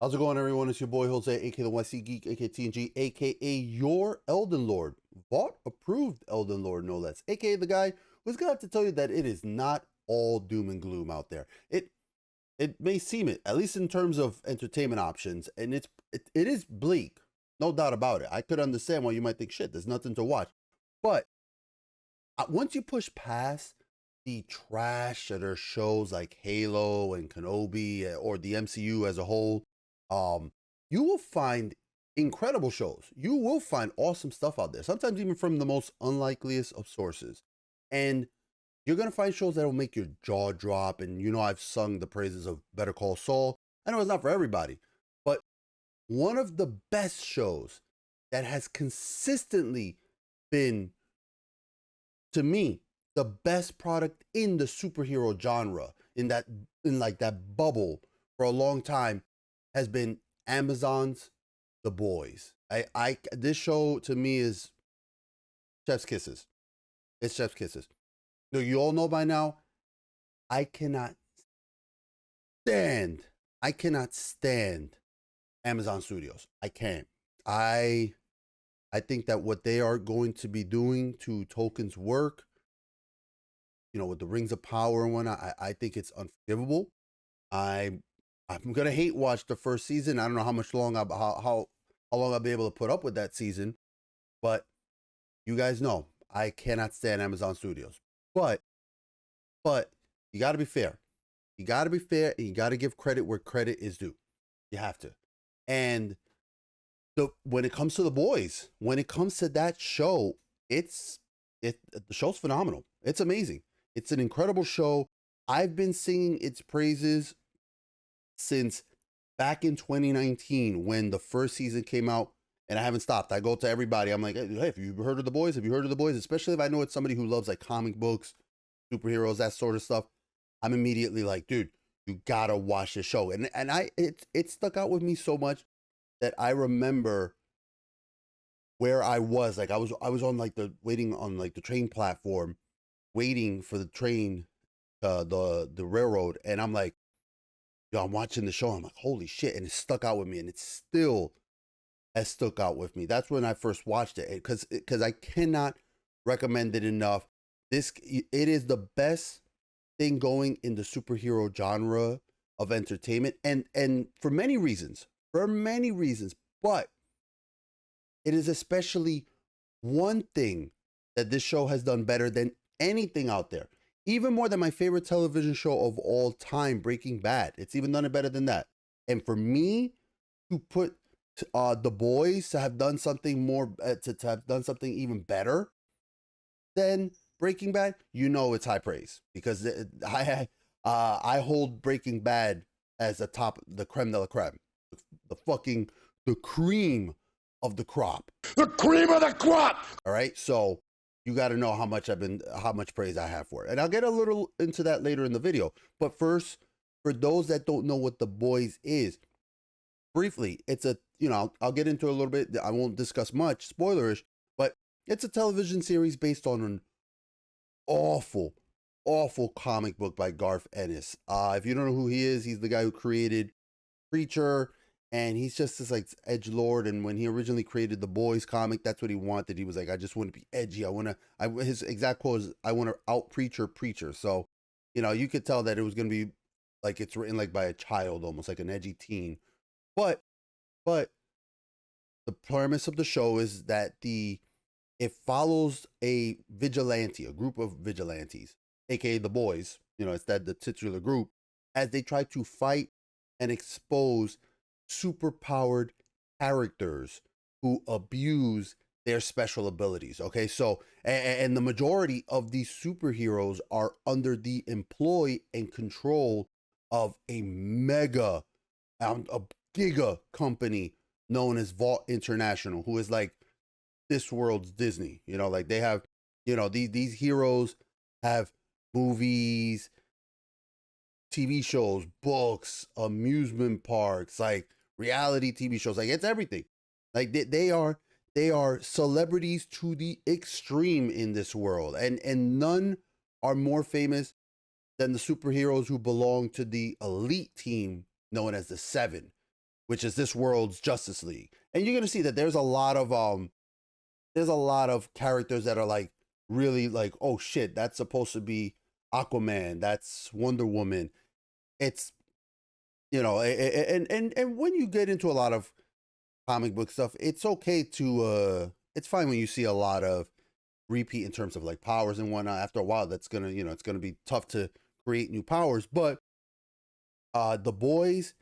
How's it going, everyone? It's your boy Jose, aka the YC Geek, aka TNG, aka your Elden Lord, Vault approved Elden Lord, no less, aka the guy who's gonna have to tell you that it is not all doom and gloom out there. It may seem it, at least in terms of entertainment options, and it is bleak, no doubt about it. I could understand why you might think, shit, there's nothing to watch, but once you push past the trash that are shows like Halo and Kenobi or the MCU as a whole, um, you will find incredible shows. You will find awesome stuff out there, sometimes even from the most unlikeliest of sources. And you're going to find shows that will make your jaw drop. And I've sung the praises of Better Call Saul. I know it's not for everybody, but one of the best shows that has consistently been, to me, the best product in the superhero genre, in like that bubble for a long time, has been Amazon's The Boys. I This show to me is chef's kisses. It's chef's kisses. So you all know by now, I cannot stand I cannot stand Amazon Studios. I can't. I I think that what they are going to be doing to Tolkien's work, with the Rings of Power and whatnot, I think it's unforgivable. I I'm gonna hate watch the first season. I don't know how much long how long I'll be able to put up with that season, but you guys know I cannot stand Amazon Studios. But but you got to be fair. You got to be fair, and you got to give credit where credit is due. You have to. And when it comes to The Boys, when it comes to that show, the show's phenomenal. It's amazing. It's an incredible show. I've been singing its praises since back in 2019 when the first season came out, and I haven't stopped. I go to everybody. I'm like, hey, have you heard of The Boys? Have you heard of The Boys? Especially if I know it's somebody who loves like comic books, superheroes, that sort of stuff. I'm immediately like, dude, you gotta watch the show. And it stuck out with me so much that I remember where I was. Like I was on like the waiting on like the train platform, waiting for the train, the railroad, and I'm like, yo, I'm watching the show. I'm like, holy shit, and it stuck out with me, and it still has stuck out with me. That's when I first watched it, because I cannot recommend it enough. It is the best thing going in the superhero genre of entertainment, and for many reasons, but it is especially one thing that this show has done better than anything out there. Even more than my favorite television show of all time, Breaking Bad. It's even done it better than that. And for me to put The Boys to have done something more, to have done something even better than Breaking Bad, it's high praise, because I hold Breaking Bad as the creme de la creme, the cream of the crop. The cream of the crop. All right, so you got to know how much praise I have for it, and I'll get a little into that later in the video. But first, for those that don't know what The Boys is, briefly, it's I'll get into it a little bit. I won't discuss much, spoilerish, but it's a television series based on an awful, awful comic book by Garth Ennis. If you don't know who he is, he's the guy who created Preacher, and he's just this like edge lord. And when he originally created the Boys comic, that's what he wanted. He was like, I just want to be edgy. His exact quote is, I want to out Preacher. So, you could tell that it was going to be like it's written like by a child, almost like an edgy teen. But the premise of the show is that it follows a group of vigilantes, aka the Boys. It's the titular group, as they try to fight and expose superpowered characters who abuse their special abilities. Okay, so and the majority of these superheroes are under the employ and control of a a giga company known as Vault International, who is like this world's Disney. Like they have, these heroes have movies, TV shows, books, amusement parks, like reality TV shows. Like it's everything. Like they are celebrities to the extreme in this world, and none are more famous than the superheroes who belong to the elite team known as the Seven. which is this world's Justice League. And you're gonna see that there's a lot of characters that are like really like, oh shit, that's supposed to be Aquaman, that's Wonder Woman. It's, you know, and when you get into a lot of comic book stuff, it's okay to it's fine when you see a lot of repeat in terms of like powers and whatnot. After a while, that's gonna, you know, it's gonna be tough to create new powers. But the boys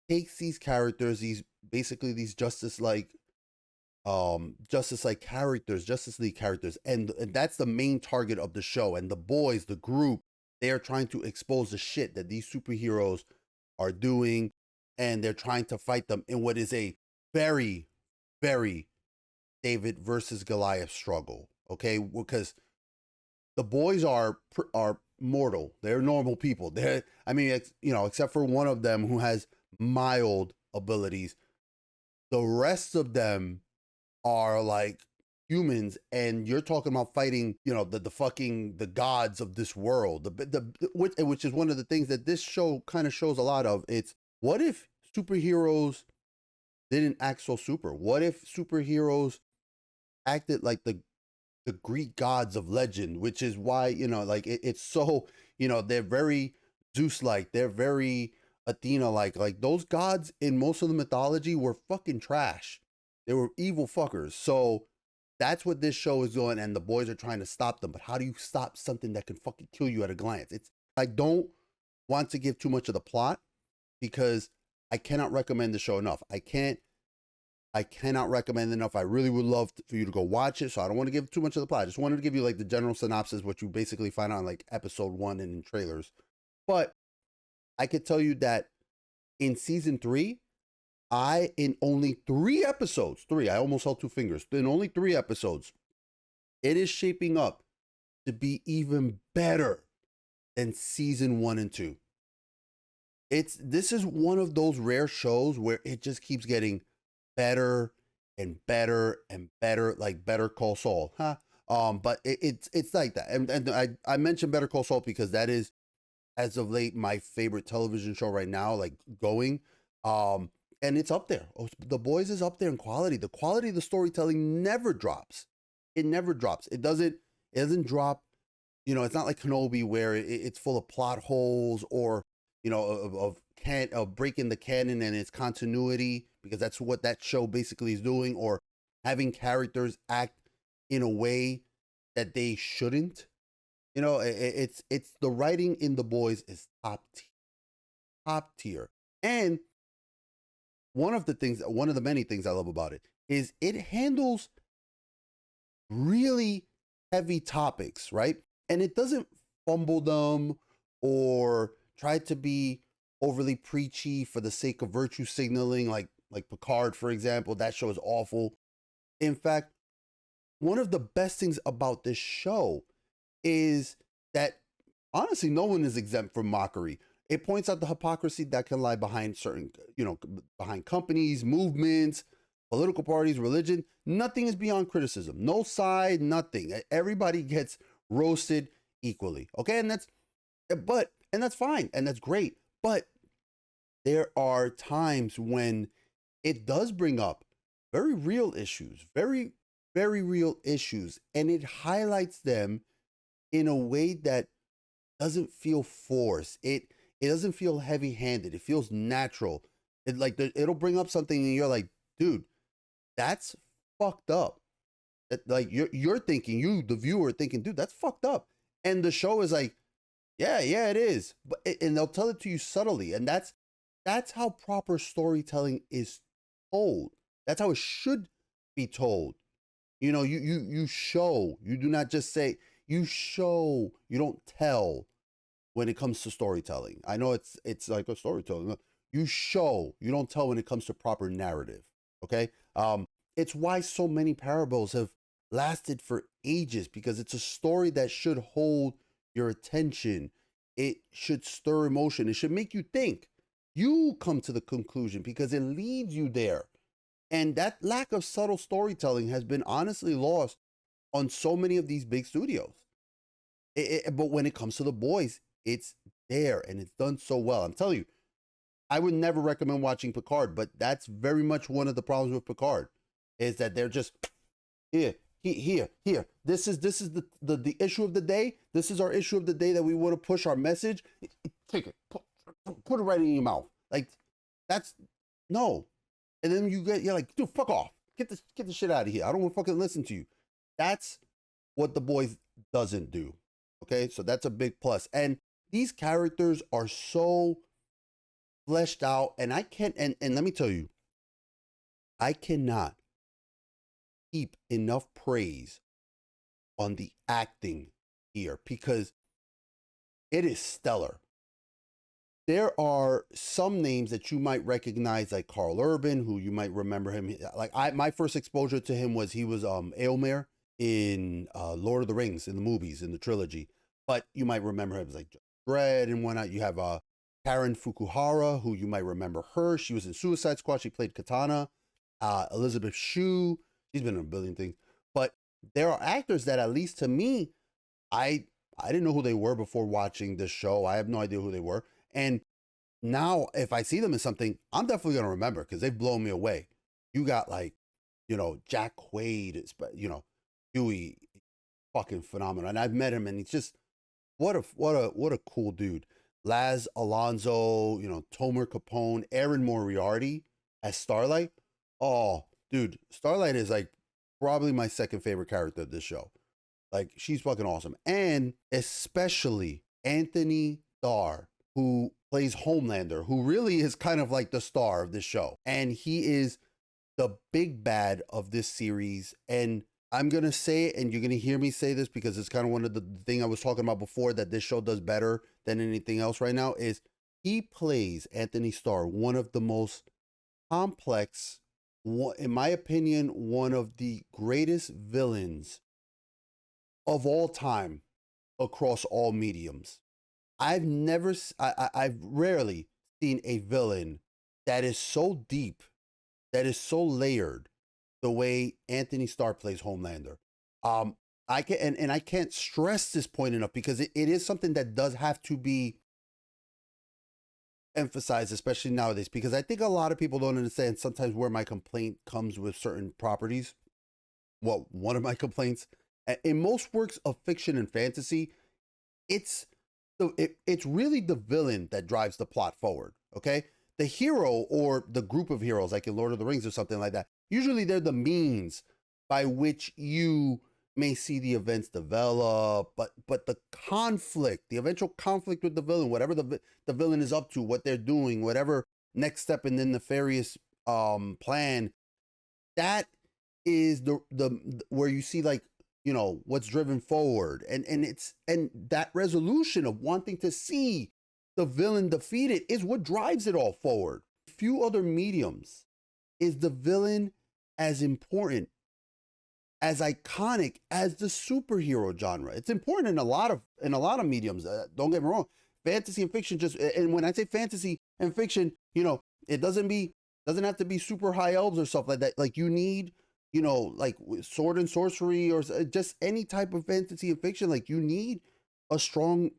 takes these characters, these basically these Justice League characters, and that's the main target of the show. And the boys, the group, they are trying to expose the shit that these superheroes are doing, and they're trying to fight them in what is a very, very David versus Goliath struggle. Okay, because the boys are mortal. They're normal people. They're, I mean, you know, except for one of them who has mild abilities, the rest of them are like humans, and you're talking about fighting, you know, the fucking the gods of this world. Which is one of the things that this show kind of shows a lot of. It's, what if superheroes didn't act so super? What if superheroes acted like the Greek gods of legend? Which is why, you know, like it's so, you know, they're very Zeus like, they're very Athena like those gods in most of the mythology were fucking trash. They were evil fuckers. So that's what this show is doing, and the boys are trying to stop them. But how do you stop something that can fucking kill you at a glance? It's, I don't want to give too much of the plot because I cannot recommend the show enough. I cannot recommend enough. I really would love for you to go watch it. So I don't want to give too much of the plot. I just wanted to give you like the general synopsis, what you basically find out in like episode 1 and in trailers. But I could tell you that in season 3, in only 3 episodes, I almost held 2 fingers, in only 3 episodes, it is shaping up to be even better than season 1 and 2. This is one of those rare shows where it just keeps getting better and better and better, like Better Call Saul, huh? But it's like that, and I mentioned Better Call Saul because that is, as of late, my favorite television show right now, like going. And it's up there. The Boys is up there in quality. The quality of the storytelling never drops. It never drops. It doesn't drop. You know, it's not like Kenobi where it's full of plot holes, or, you know, of breaking the canon and its continuity, because that's what that show basically is doing, or having characters act in a way that they shouldn't. You know, it's the writing in The Boys is top tier. And one of the many things I love about it is it handles really heavy topics, right? And it doesn't fumble them or try to be overly preachy for the sake of virtue signaling, like Picard, for example. That show is awful. In fact, one of the best things about this show is that honestly, no one is exempt from mockery. It points out the hypocrisy that can lie behind certain, you know, behind companies, movements, political parties, religion. Nothing is beyond criticism. No side, nothing. Everybody gets roasted equally. Okay, and that's fine, and that's great. But there are times when it does bring up very real issues, very, very real issues, and it highlights them in a way that doesn't feel forced. It doesn't feel heavy-handed. It feels natural. It'll bring up something and you're like, dude, that's fucked up. That, like, you're thinking, you the viewer thinking, dude, that's fucked up. And the show is like, yeah, it is. But and they'll tell it to you subtly, and that's how proper storytelling is told. That's how it should be told. You know, you show. You do not just say, you show. You don't tell. When it comes to storytelling, I know it's like a storytelling. You show, you don't tell when it comes to proper narrative. Okay, it's why so many parables have lasted for ages, because it's a story that should hold your attention. It should stir emotion. It should make you think. You come to the conclusion because it leads you there, and that lack of subtle storytelling has been honestly lost on so many of these big studios. But when it comes to The Boys, it's there and it's done so well. I'm telling you, I would never recommend watching Picard, but that's very much one of the problems with Picard, is that they're just here. This is the issue of the day. This is our issue of the day that we want to push our message. Take it, put it right in your mouth. Like, that's no. And then you're like, dude, fuck off. Get the shit out of here. I don't want to fucking listen to you. That's what The Boys doesn't do. Okay, so that's a big plus. And these characters are so fleshed out, and I can't. And let me tell you, I cannot heap enough praise on the acting here because it is stellar. There are some names that you might recognize, like Carl Urban, who you might remember him. Like my first exposure to him was he was Aylmer in Lord of the Rings, in the movies, in the trilogy. But you might remember him as like Dredd and whatnot. You have Karen Fukuhara, who you might remember her. She was in Suicide Squad. She played Katana. Elizabeth Shue. She's been in a billion things. But there are actors that, at least to me, I didn't know who they were before watching this show. I have no idea who they were. And now if I see them in something, I'm definitely going to remember because they've blown me away. You got like, Jack Quaid, Huey, fucking phenomenal. And I've met him and he's just, what a cool dude. Laz Alonso, Tomer Capone, Aaron Moriarty as Starlight. Oh, dude, Starlight is like probably my second favorite character of this show. Like, she's fucking awesome. And especially Anthony Starr, who plays Homelander, who really is kind of like the star of this show. And he is the big bad of this series. And I'm going to say it, and you're going to hear me say this because it's kind of one of the thing I was talking about before that this show does better than anything else right now, is he plays, Anthony Starr, one of the most complex, in my opinion, one of the greatest villains of all time across all mediums. I've rarely seen a villain that is so deep, that is so layered, the way Anthony Starr plays Homelander. I can't stress this point enough because it is something that does have to be emphasized, especially nowadays, because I think a lot of people don't understand sometimes where my complaint comes with certain properties. Well, one of my complaints, in most works of fiction and fantasy, it's really the villain that drives the plot forward, okay? The hero or the group of heroes, like in Lord of the Rings or something like that, usually they're the means by which you may see the events develop, but the conflict, the eventual conflict with the villain, whatever the villain is up to, what they're doing, whatever next step in the nefarious plan, that is the where you see, like, what's driven forward, and that resolution of wanting to see the villain defeated is what drives it all forward. Few other mediums is the villain as important, as iconic as the superhero genre. It's important in a lot of mediums. Don't get me wrong. Fantasy and fiction, and when I say fantasy and fiction, it doesn't have to be super high elves or stuff like that. Like, you need, like sword and sorcery or just any type of fantasy and fiction. Like, you need a strong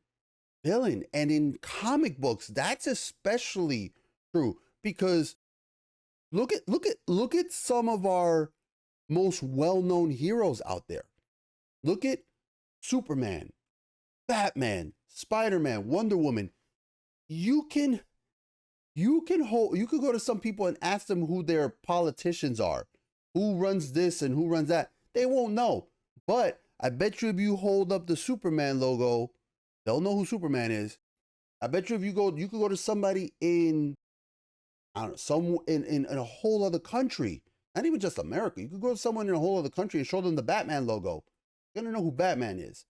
villain. And in comic books, that's especially true, because look at some of our most well-known heroes out there. Look at Superman, Batman, Spider-Man, Wonder Woman. You can go to some people and ask them who their politicians are, who runs this and who runs that. They won't know. But I bet you if you hold up the Superman logo, they'll know who Superman is. I bet you if you could go to somebody in, I don't know, in a whole other country, not even just America. You could go to someone in a whole other country and show them the Batman logo. They're gonna know who Batman is.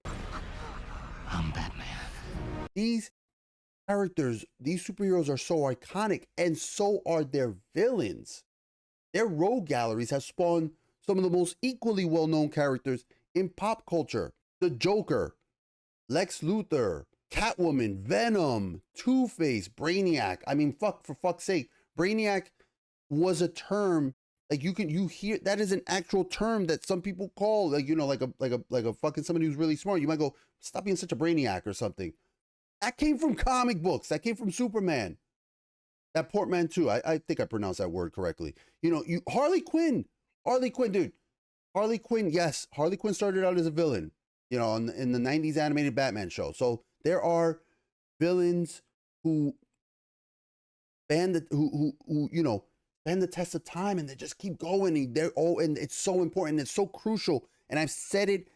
I'm Batman. These characters, these superheroes are so iconic, and so are their villains. Their rogue galleries have spawned some of the most equally well-known characters in pop culture. The Joker, Lex Luthor, Catwoman, Venom, Two-Face, Brainiac. I mean, for fuck's sake, Brainiac was a term, like, you hear that is an actual term that some people call, like, like a fucking somebody who's really smart. You might go, stop being such a brainiac or something. That came from comic books. That came from Superman. That portmanteau. I think I pronounced that word correctly. You know, you Harley Quinn. Harley Quinn, dude. Harley Quinn, yes. Harley Quinn started out as a villain, you know, in the 90s animated Batman show. So there are villains who stand the who you know stand the test of time and they just keep going and they're and it's so important, it's so crucial. And I've said it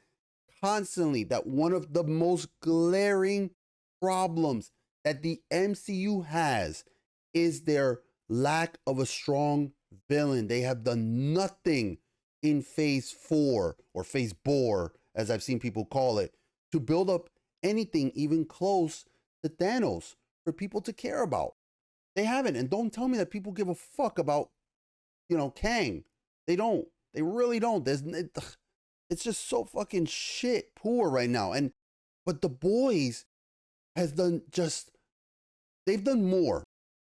constantly that one of the most glaring problems that the MCU has is their lack of a strong villain. They have done nothing in phase 4 or phase bore, as I've seen people call it, to build up anything even close to Thanos for people to care about. They haven't. And don't tell me that people give a fuck about, you know, Kang. They don't. They really don't. It's just so fucking shit poor right now. And but the boys has done just they've done more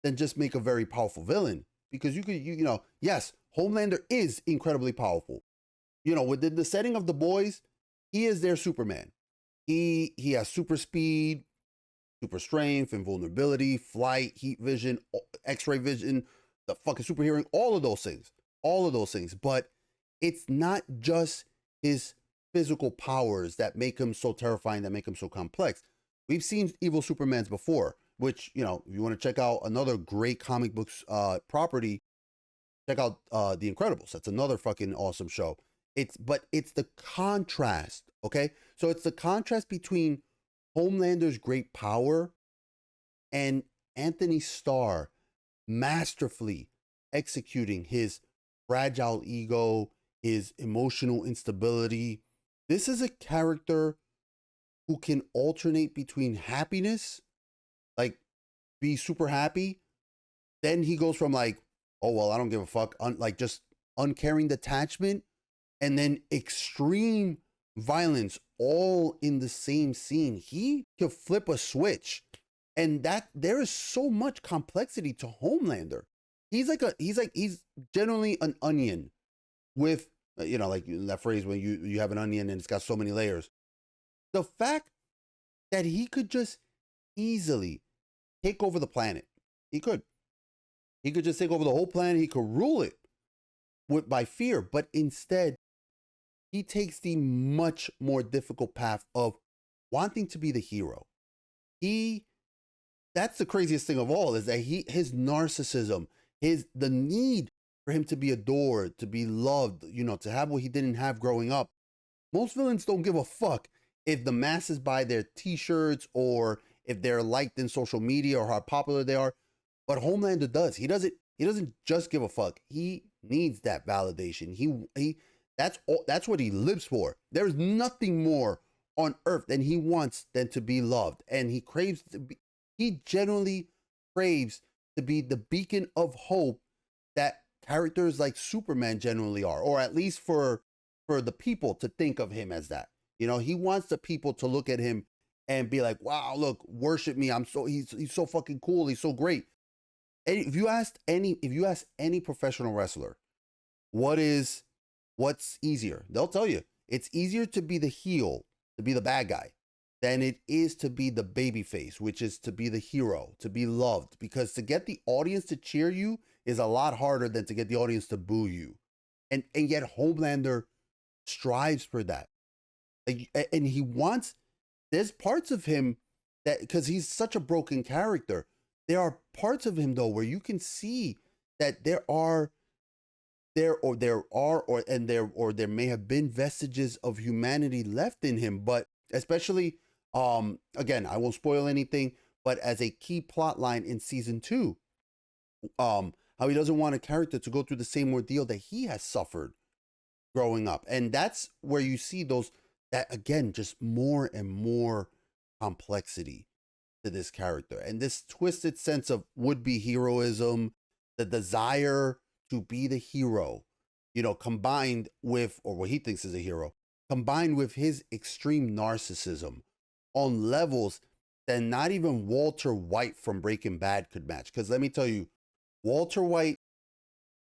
than just make a very powerful villain. Because you know, yes, Homelander is incredibly powerful. You know, within the setting of the boys, he is their Superman. He has super speed, super strength, invulnerability, flight, heat vision, X-ray vision, the fucking super hearing, all of those things. All of those things. But it's not just his physical powers that make him so terrifying, that make him so complex. We've seen evil Supermans before, which, you know, if you want to check out another great comic books property, check out The Incredibles. That's another fucking awesome show. But it's the contrast, okay? So it's the contrast between Homelander's great power and Anthony Starr masterfully executing his fragile ego, his emotional instability. This is a character who can alternate between happiness, like be super happy. Then he goes from like, oh, well, I don't give a fuck, like just uncaring detachment, and then extreme violence all in the same scene. He could flip a switch. And that there is so much complexity to Homelander. He's generally an onion with, you know, like that phrase when you have an onion and it's got so many layers. The fact that he could just easily take over the planet. He could just take over the whole planet. He could rule it by fear, but instead he takes the much more difficult path of wanting to be the hero. That's the craziest thing of all, is that his narcissism, the need for him to be adored, to be loved, you know, to have what he didn't have growing up. Most villains don't give a fuck if the masses buy their t-shirts or if they're liked in social media or how popular they are. But Homelander does. He doesn't just give a fuck. He needs that validation. That's what he lives for. There's nothing more on earth than he wants than to be loved. And he genuinely craves to be the beacon of hope that characters like Superman generally are, or at least for the people to think of him as that. You know, he wants the people to look at him and be like, wow, look, worship me. He's so fucking cool. He's so great. And if you ask any professional wrestler, what's easier? They'll tell you it's easier to be the heel, to be the bad guy, than it is to be the baby face, which is to be the hero, to be loved. Because to get the audience to cheer you is a lot harder than to get the audience to boo you. And yet Homelander strives for that. And there's parts of him that, because he's such a broken character, there are parts of him though where you can see that there may have been vestiges of humanity left in him. But especially, again, I won't spoil anything, but as a key plot line in season 2, how he doesn't want a character to go through the same ordeal that he has suffered growing up. And that's where you see that again, just more and more complexity to this character and this twisted sense of would-be heroism, the desire to be the hero, you know, combined with, or what he thinks is a hero, combined with his extreme narcissism on levels that not even Walter White from Breaking Bad could match. Because let me tell you, Walter White,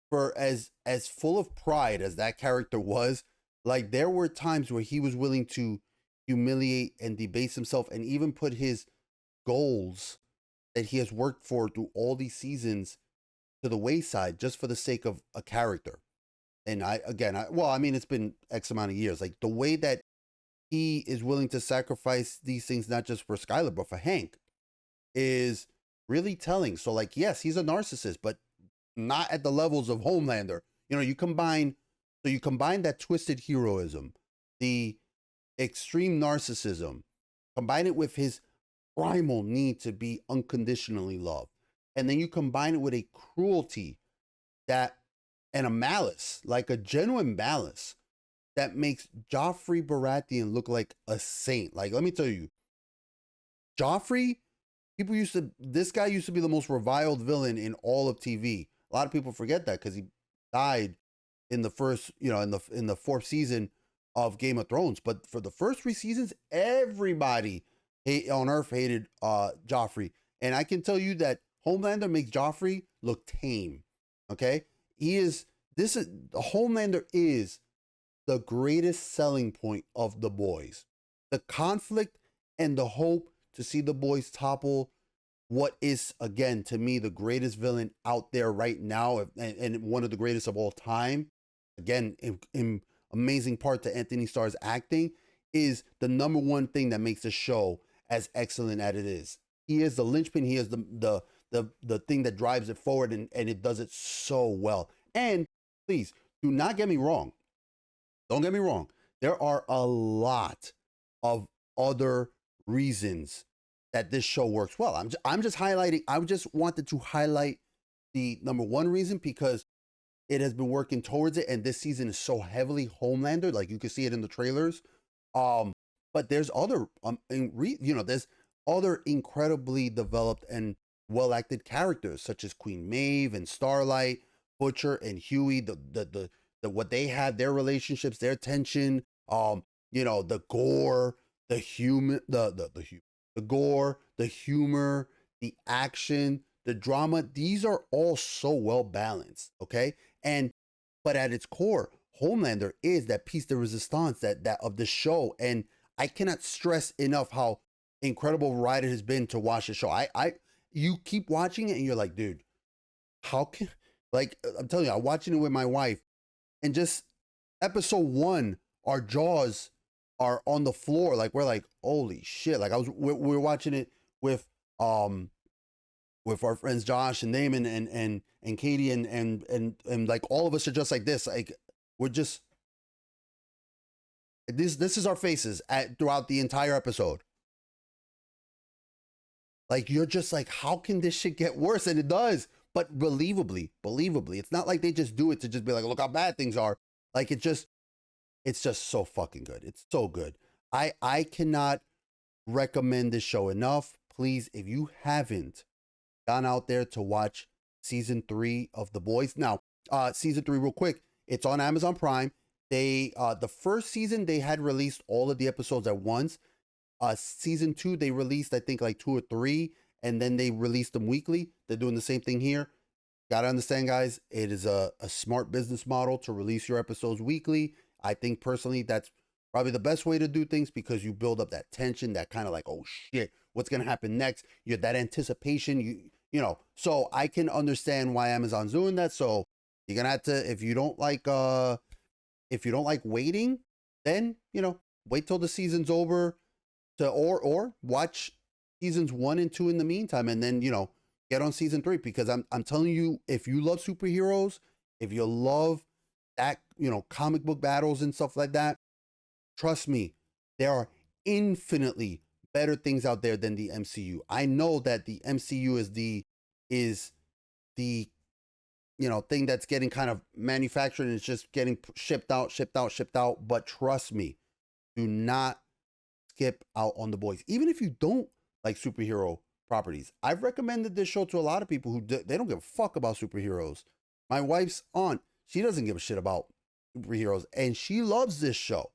for as full of pride as that character was, like there were times where he was willing to humiliate and debase himself and even put his goals that he has worked for through all these seasons to the wayside just for the sake of a character. And I mean, it's been X amount of years. Like the way that he is willing to sacrifice these things, not just for Skylar, but for Hank, is really telling. So, like, yes, he's a narcissist, but not at the levels of Homelander. You know, you combine that twisted heroism, the extreme narcissism, combine it with his primal need to be unconditionally loved, and then you combine it with a cruelty that and a malice, like a genuine malice that makes Joffrey Baratheon look like a saint. Like, let me tell you, Joffrey, this guy used to be the most reviled villain in all of TV. A lot of people forget that because he died in the first, in the fourth season of Game of Thrones. But for the first 3 seasons, everybody on Earth hated Joffrey. And I can tell you that Homelander makes Joffrey look tame. Okay? Homelander is the greatest selling point of The Boys. The conflict and the hope to see the boys topple what is, again, to me, the greatest villain out there right now, and one of the greatest of all time. Again, in amazing part to Anthony Starr's acting, is the number one thing that makes the show as excellent as it is. He is the linchpin. He is the thing that drives it forward, and it does it so well. And please do not get me wrong. Don't get me wrong. There are a lot of other reasons that this show works well. I'm just highlighting. I just wanted to highlight the number one reason because it has been working towards it, and this season is so heavily Homelander. Like you can see it in the trailers. But there's other there's other incredibly developed and well acted characters such as Queen Maeve and Starlight, Butcher and Huey. The what they had, their relationships, their tension. The gore, the human, the gore, the humor, the action, the drama. These are all so well balanced. Okay, but at its core, Homelander is that piece de resistance that of the show, and I cannot stress enough how incredible ride it has been to watch the show. You keep watching it and you're like, dude, how can, like, I'm telling you, I'm watching it with my wife, and just episode 1, our jaws are on the floor. Like, we're like, holy shit. Like, we're watching it with our friends Josh and Naaman and Katie and like all of us are just like this. Like, we're just, this is our faces throughout the entire episode. Like, you're just like, how can this shit get worse? And it does, but believably. It's not like they just do it to just be like, look how bad things are. Like, it's just so fucking good. It's so good. I cannot recommend this show enough. Please, if you haven't gone out there to watch season 3 of The Boys. Now, season 3, real quick, it's on Amazon Prime. They the first season they had released all of the episodes at once. Season 2 they released, I think, like 2 or 3, and then they released them weekly. They're doing the same thing here. Gotta understand, guys, it is a smart business model to release your episodes weekly. I think personally that's probably the best way to do things because you build up that tension, that kind of like, oh shit, what's gonna happen next? You have that anticipation. So I can understand why Amazon's doing that. So you're gonna have to, if you don't like waiting, then wait till the season's over or watch seasons 1 and 2 in the meantime, and then get on season 3, because I'm telling you, if you love superheroes, if you love that comic book battles and stuff like that, trust me, there are infinitely better things out there than the MCU. I know that the MCU is the thing that's getting kind of manufactured and it's just getting shipped out. But trust me, do not skip out on The Boys. Even if you don't like superhero properties, I've recommended this show to a lot of people who they don't give a fuck about superheroes. My wife's aunt, she doesn't give a shit about superheroes, and she loves this show.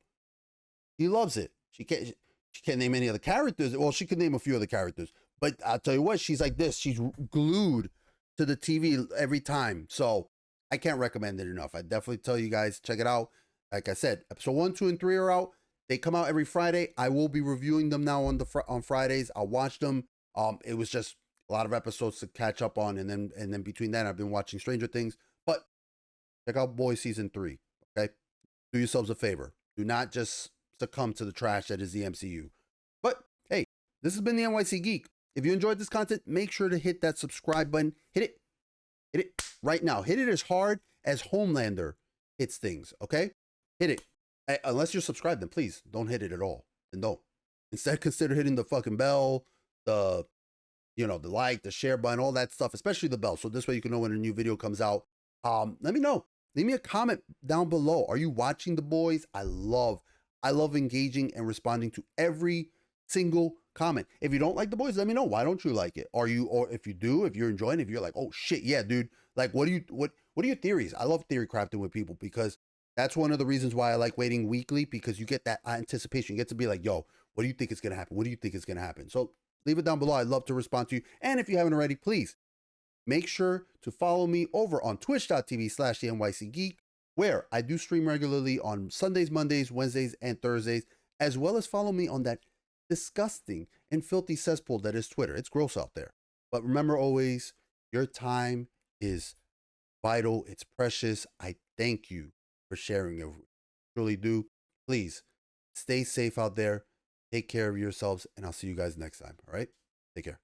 She loves it. She can't name any other characters. Well, she can name a few other characters, but I'll tell you what, she's like this. She's glued to the TV every time. So I can't recommend it enough. I definitely tell you guys, check it out. Like I said, episode 1, 2, and 3 are out. They come out every Friday. I will be reviewing them now on Fridays. I'll watch them. It was a lot of episodes to catch up on, and then between that, I've been watching Stranger Things. But check out Boys season 3. Okay, do yourselves a favor. Do not just succumb to the trash that is the MCU. But hey, this has been the NYC Geek. If you enjoyed this content, make sure to hit that subscribe button. Hit it right now. Hit it as hard as Homelander hits things. Okay, hit it. Unless you're subscribed, then please don't hit it at all. And don't. Instead, consider hitting the fucking bell, the like, the share button, all that stuff, especially the bell. So this way you can know when a new video comes out. Let me know. Leave me a comment down below. Are you watching The Boys? I love engaging and responding to every single comment. If you don't like The Boys, let me know. Why don't you like it? Or if you do, if you're enjoying it, if you're like, oh shit, yeah, dude. Like, what are your theories? I love theory crafting with people because that's one of the reasons why I like waiting weekly, because you get that anticipation. You get to be like, yo, what do you think is going to happen? What do you think is going to happen? So leave it down below. I'd love to respond to you. And if you haven't already, please make sure to follow me over on twitch.tv/TheNYCGeek, where I do stream regularly on Sundays, Mondays, Wednesdays, and Thursdays, as well as follow me on that disgusting and filthy cesspool that is Twitter. It's gross out there. But remember always, your time is vital. It's precious. I thank you for sharing it. I truly do. Please stay safe out there. Take care of yourselves, and I'll see you guys next time. All right? Take care.